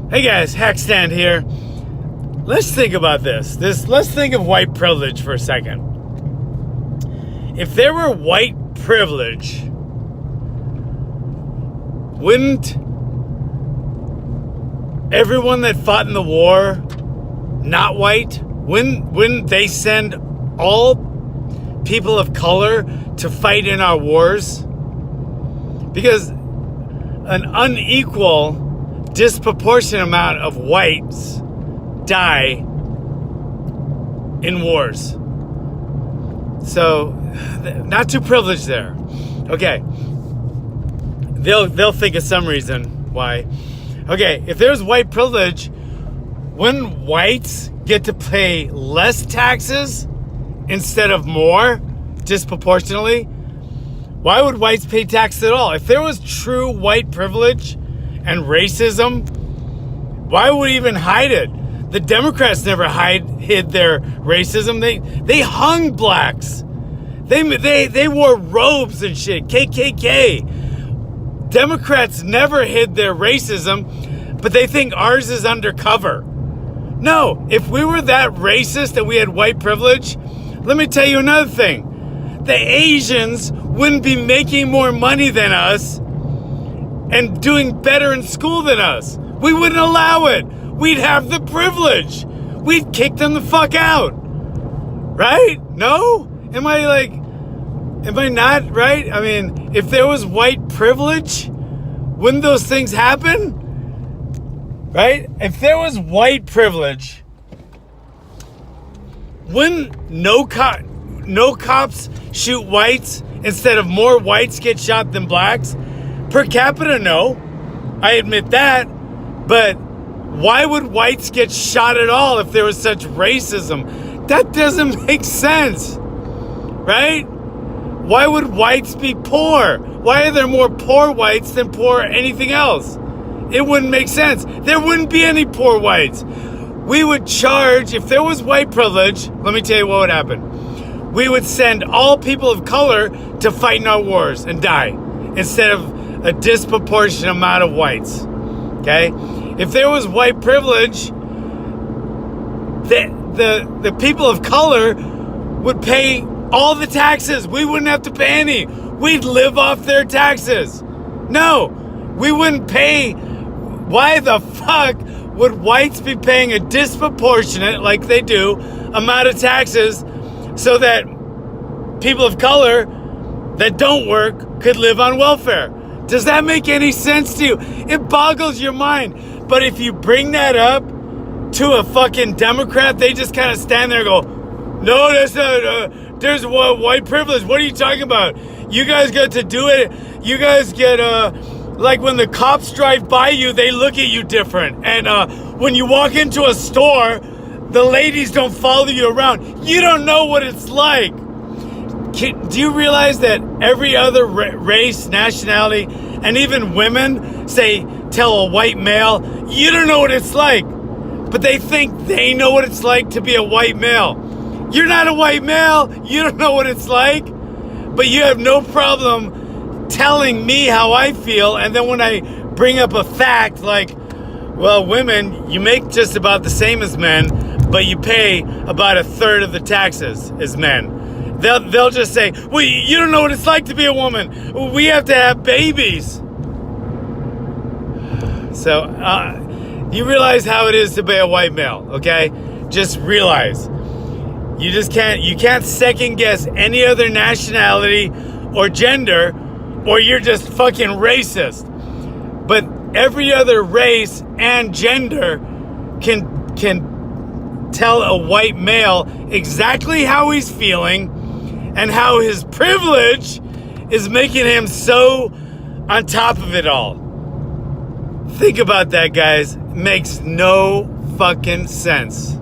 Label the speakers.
Speaker 1: Hey guys, Hackstand here. Let's think about this. Let's think of white privilege for a second. If there were white privilege, wouldn't everyone that fought in the war not white? Wouldn't they send all people of color to fight in our wars? Because an unequal, disproportionate amount of whites die in wars. So, not too privileged there. Okay. They'll think of some reason why. Okay, if there's white privilege, wouldn't whites get to pay less taxes instead of more, disproportionately? Why would whites pay taxes at all? If there was true white privilege and racism, why would we even hide it? The Democrats never hid their racism. They hung blacks. They wore robes and shit. KKK. Democrats never hid their racism, but they think ours is undercover. No, if we were that racist and we had white privilege, let me tell you another thing. The Asians wouldn't be making more money than us and doing better in school than us. We wouldn't allow it. We'd have the privilege. We'd kick them the fuck out. Right? No? Am I not right? I mean, if there was white privilege, wouldn't those things happen? Right? If there was white privilege, wouldn't no cops shoot whites instead of more whites get shot than blacks? Per capita, no. I admit that. But why would whites get shot at all if there was such racism? That doesn't make sense. Right? Why would whites be poor? Why are there more poor whites than poor anything else? It wouldn't make sense. There wouldn't be any poor whites. We would charge, if there was white privilege, let me tell you what would happen. We would send all people of color to fight in our wars and die instead of a disproportionate amount of whites. Okay? If there was white privilege, the people of color would pay all the taxes. We wouldn't have to pay any. We'd live off their taxes. No, we wouldn't pay. Why the fuck would whites be paying a disproportionate, like they do, amount of taxes so that people of color that don't work could live on welfare? Does that make any sense to you? It boggles your mind. But if you bring that up to a fucking Democrat, they just kind of stand there and go, no, that's not, there's white privilege. What are you talking about? You guys get to do it. You guys get, like when the cops drive by you, they look at you different. And when you walk into a store, the ladies don't follow you around. You don't know what it's like. Do you realize that every other race, nationality, and even women tell a white male, you don't know what it's like. But they think they know what it's like to be a white male. You're not a white male. You don't know what it's like. But you have no problem telling me how I feel. And then when I bring up a fact like, well, women, you make just about the same as men, but you pay about a third of the taxes as men. They'll just say, well, you don't know what it's like to be a woman. We have to have babies. So, you realize how it is to be a white male, okay? Just realize. You can't second guess any other nationality or gender, or you're just fucking racist. But every other race and gender can tell a white male exactly how he's feeling and how his privilege is making him so on top of it all. Think about that, guys. It makes no fucking sense.